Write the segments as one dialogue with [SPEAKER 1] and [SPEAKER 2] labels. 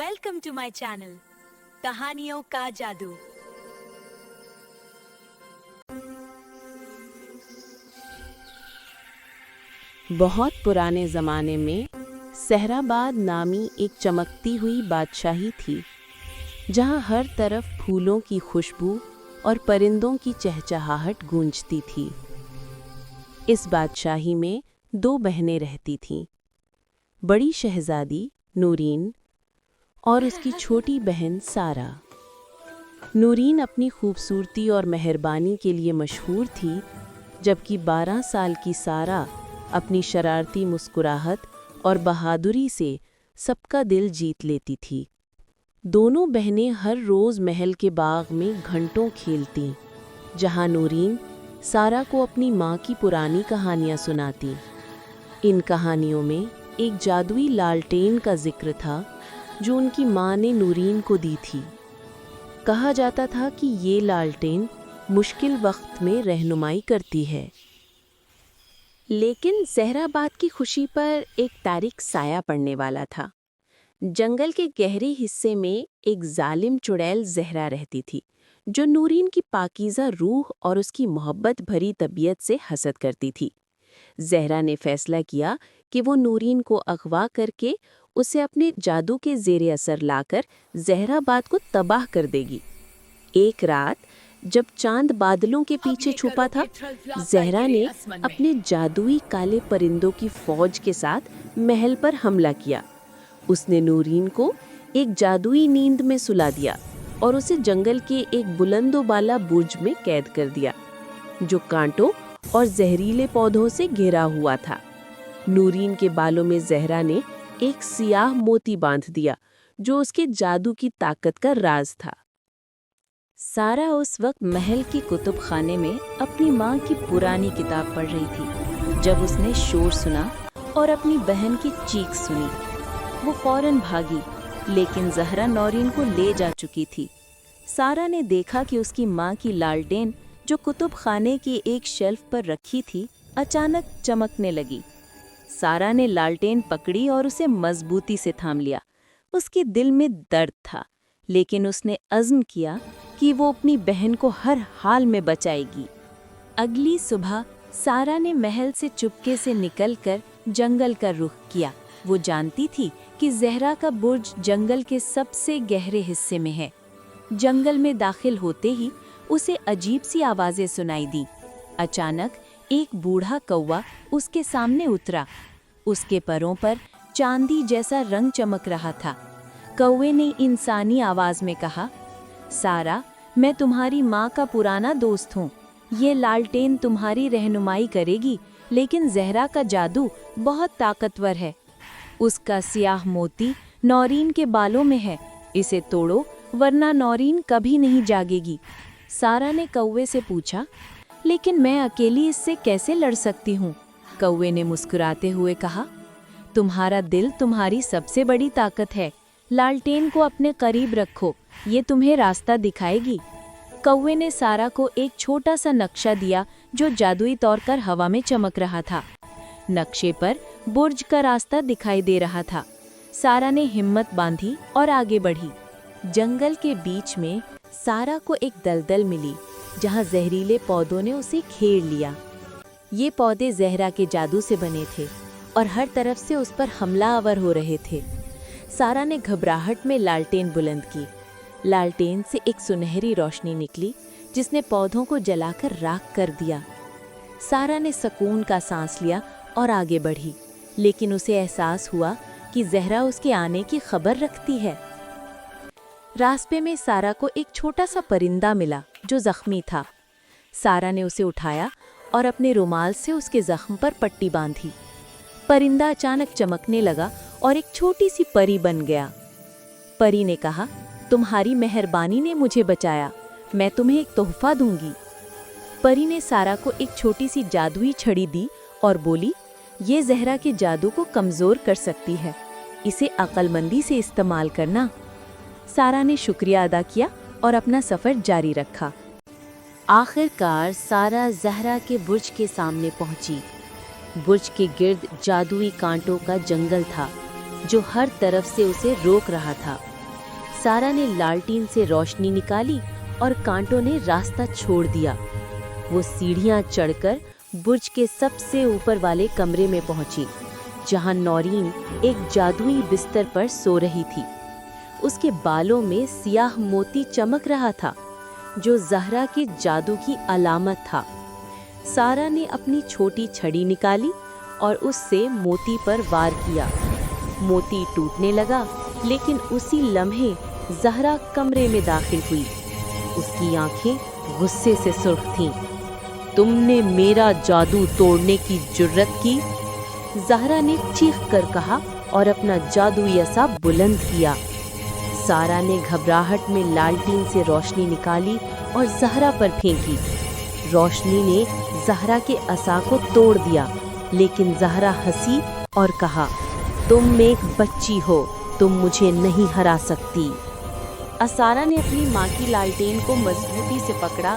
[SPEAKER 1] Welcome to my channel कहानियों का जादू।
[SPEAKER 2] बहुत पुराने ज़माने में सहराबाद नामी एक चमकती हुई बादशाही थी, जहाँ हर तरफ फूलों की खुशबू और परिंदों की चहचहाहट गूंजती थी। इस बादशाही में दो बहनें रहती थीं, बड़ी शहजादी नूरीन और उसकी छोटी बहन सारा। नूरीन अपनी खूबसूरती और मेहरबानी के लिए मशहूर थी, जबकि 12 साल की सारा अपनी शरारती मुस्कुराहट और बहादुरी से सबका दिल जीत लेती थी। दोनों बहनें हर रोज़ महल के बाग में घंटों खेलतीं, जहाँ नूरीन सारा को अपनी माँ की पुरानी कहानियाँ सुनाती। इन कहानियों में एक जादुई लालटेन का जिक्र था, जो उनकी माँ ने नूरीन को दी थी। कहा जाता था कि ये लालटेन मुश्किल वक्त में रहनुमाई करती है। लेकिन सहराबाद की खुशी पर एक तारीख साया पड़ने वाला था। जंगल के गहरे हिस्से में एक जालिम चुड़ैल ज़हरा रहती थी, जो नूरीन की पाकीज़ा रूह और उसकी मोहब्बत भरी तबीयत से हसद करती थी। ज़हरा ने फैसला किया कि वो नूरीन को अगवा करके उसे अपने जादू के ज़ेरे असर लाकर ज़हराबाद को तबाह कर देगी। एक रात जब चांद बादलों के पीछे छुपा था, ज़हरा ने अपने जादुई काले परिंदों की फौज के साथ महल पर हमला किया। उसने नूरीन को एक जादुई नींद में सुला दिया और उसे जंगल के एक बुलंदोबाला बुर्ज में कैद कर दिया, जो कांटों और जहरीले पौधों से घिरा हुआ था। नूरीन के बालों में ज़हरा ने एक सियाह मोती बांध दिया, जो उसके जादू की ताकत का राज था। सारा उस वक्त महल के कुतुब खाने में अपनी माँ की पुरानी किताब पढ़ रही थी, जब उसने शोर सुना और अपनी बहन की चीख सुनी। वो फौरन भागी, लेकिन ज़हरा नूरीन को ले जा चुकी थी। सारा ने देखा कि उसकी माँ की लालटेन, जो कुतुब खाने की एक शेल्फ पर रखी थी, अचानक चमकने लगी। सारा ने लालटेन पकड़ी और उसे मजबूती से थाम लिया। उसके दिल में दर्द था, लेकिन उसने अज़्म किया कि वो अपनी बहन को हर हाल में बचाएगी। अगली सुबह सारा ने महल से चुपके से निकलकर जंगल का रुख किया। वो जानती थी कि ज़हरा का बुर्ज जंगल के सबसे गहरे हिस्से में है। जंगल में दाखिल होते ही उसे अजीब सी आवाज़ें सुनाई दी। अचानक एक बूढ़ा कौवा उसके सामने उतरा। उसके परों पर चांदी जैसा रंग चमक रहा था। कौवे ने इंसानी आवाज़ में कहा, सारा, मैं तुम्हारी माँ का पुराना दोस्त हूँ। ये लालटेन तुम्हारी रहनुमाई करेगी, लेकिन ज़हरा का जादू बहुत ताकतवर है। उसका सियाह मोती नूरीन के बालों में है। इसे तोड़ो, वरना नूरीन कभी नहीं जागेगी। सारा ने कौवे से पूछा, लेकिन मैं अकेली इससे कैसे लड़ सकती हूँ? कौवे ने मुस्कुराते हुए कहा, तुम्हारा दिल तुम्हारी सबसे बड़ी ताकत है। लालटेन को अपने करीब रखो, ये तुम्हें रास्ता दिखाएगी। कौवे ने सारा को एक छोटा सा नक्शा दिया, जो जादुई तौर पर हवा में चमक रहा था। नक्शे पर बुर्ज का रास्ता दिखाई दे रहा था। सारा ने हिम्मत बांधी और आगे बढ़ी। जंगल के बीच में सारा को एक दलदल मिली, जहाँ जहरीले पौधों ने उसे घेर लिया। ये पौधे ज़हरा के जादू से बने थे और हर तरफ से उस पर हमलावर हो रहे थे। सारा ने घबराहट में लालटेन बुलंद की। लालटेन से एक सुनहरी रोशनी निकली, जिसने पौधों को जलाकर राख कर दिया। सारा ने सुकून का सांस लिया और आगे बढ़ी, लेकिन उसे एहसास हुआ कि ज़हरा उसके आने की खबर रखती है। रास्ते में सारा को एक छोटा सा परिंदा मिला, जो जख्मी था। सारा ने उसे उठाया और अपने रुमाल से उसके जख्म पर पट्टी बांधी। परिंदा अचानक चमकने लगा और एक छोटी सी परी बन गया। परी ने कहा, तुम्हारी मेहरबानी ने मुझे बचाया, मैं तुम्हें एक तोहफा दूंगी। परी ने सारा को एक छोटी सी जादुई छड़ी दी और बोली, ये ज़हरा के जादू को कमज़ोर कर सकती है, इसे अक्लमंदी से इस्तेमाल करना। सारा ने शुक्रिया अदा किया और अपना सफ़र जारी रखा। आखिरकार सारा ज़हरा के बुर्ज के सामने पहुंची। बुर्ज के गिर्द जादुई कांटों का जंगल था, जो हर तरफ से उसे रोक रहा था। सारा ने लालटेन से रोशनी निकाली और कांटों ने रास्ता छोड़ दिया। वो सीढ़ियां चढ़कर बुर्ज के सबसे ऊपर वाले कमरे में पहुंची, जहां नौरीन एक जादुई बिस्तर पर सो रही थी। उसके बालों में सियाह मोती चमक रहा था, जो ज़हरा के जादू की अलामत था। सारा ने अपनी छोटी छड़ी निकाली और उससे मोती पर वार किया। मोती टूटने लगा, लेकिन उसी लम्हे ज़हरा कमरे में दाखिल हुई। उसकी आंखें गुस्से से सुर्ख थीं। तुमने मेरा जादू तोड़ने की जुर्रत की? ज़हरा ने चीख कर कहा और अपना जादुई असा बुलंद किया। सारा ने घबराहट में लालटेन से रोशनी निकाली और ज़हरा पर फेंकी। रोशनी ने ज़हरा के असा को तोड़ दिया, लेकिन ज़हरा हंसी और कहा, तुम एक बच्ची हो, तुम मुझे नहीं हरा सकती। असारा ने अपनी माँ की लालटेन को मजबूती से पकड़ा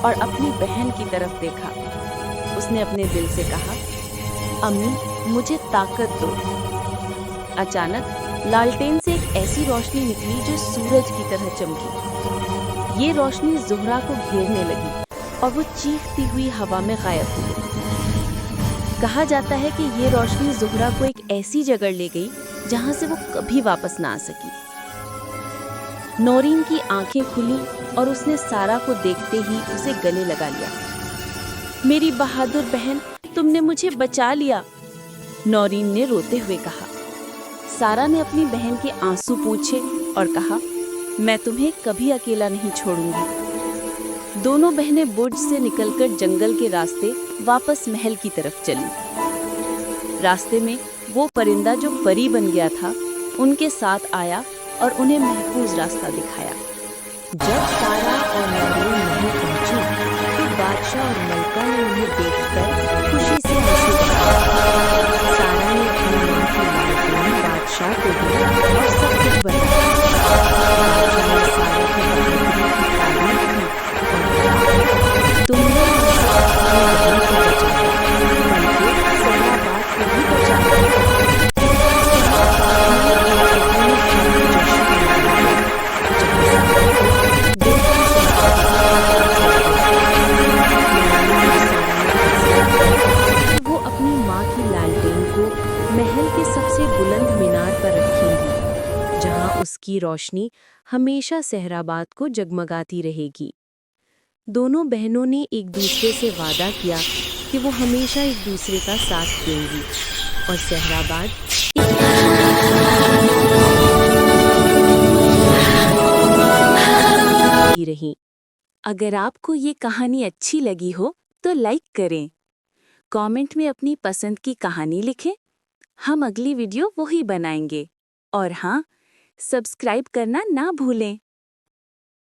[SPEAKER 2] और अपनी बहन की तरफ देखा। उसने अपने दिल से कहा, अम्मी, मुझे ताकत दो। अचानक लालटेन से एक ऐसी रोशनी निकली जो सूरज की तरह चमकी। ये रोशनी ज़ुहरा को घेरने लगी और वो चीखती हुई हवा में गायब हो गई। कहा जाता है कि ये रोशनी ज़ुहरा को एक ऐसी जगह ले गई जहां से वो कभी वापस ना आ सकी। नौरीन की आंखें खुली और उसने सारा को देखते ही उसे गले लगा लिया। मेरी बहादुर बहन, तुमने मुझे बचा लिया, नौरीन ने रोते हुए कहा। सारा ने अपनी बहन के आंसू पोंछे और कहा, मैं तुम्हें कभी अकेला नहीं छोड़ूंगी। दोनों बहनें बुर्ज से निकलकर जंगल के रास्ते वापस महल की तरफ चली। रास्ते में वो परिंदा जो परी बन गया था, उनके साथ आया और उन्हें महफूज रास्ता दिखाया। जब सारा और नौरीन महल पहुंची, तो बादशाह और मलका ने उन्हें देखकर खुशी से हंसी। सारा ने अपनी मां की लालटेन बादशाह को दी और सब कुछ बताया। बादशाह ने सारा की बहादुरी की तारीफ की और कहा, तुमने मुझे अपनी बहन को बचाया, बल्कि ज़हराबाद को भी बचाया। वो अपनी माँ की लालटेन को महल के सबसे बुलंद मीनार पर रखेंगी, जहाँ उसकी रोशनी हमेशा सहराबाद को जगमगाती रहेगी। दोनों बहनों ने एक दूसरे से वादा किया कि वो हमेशा एक दूसरे का साथ देंगी और सहराबाद रही। अगर आपको ये कहानी अच्छी लगी हो तो लाइक करें, कमेंट में अपनी पसंद की कहानी लिखें। हम अगली वीडियो वही बनाएंगे। और हाँ, सब्सक्राइब करना ना भूलें।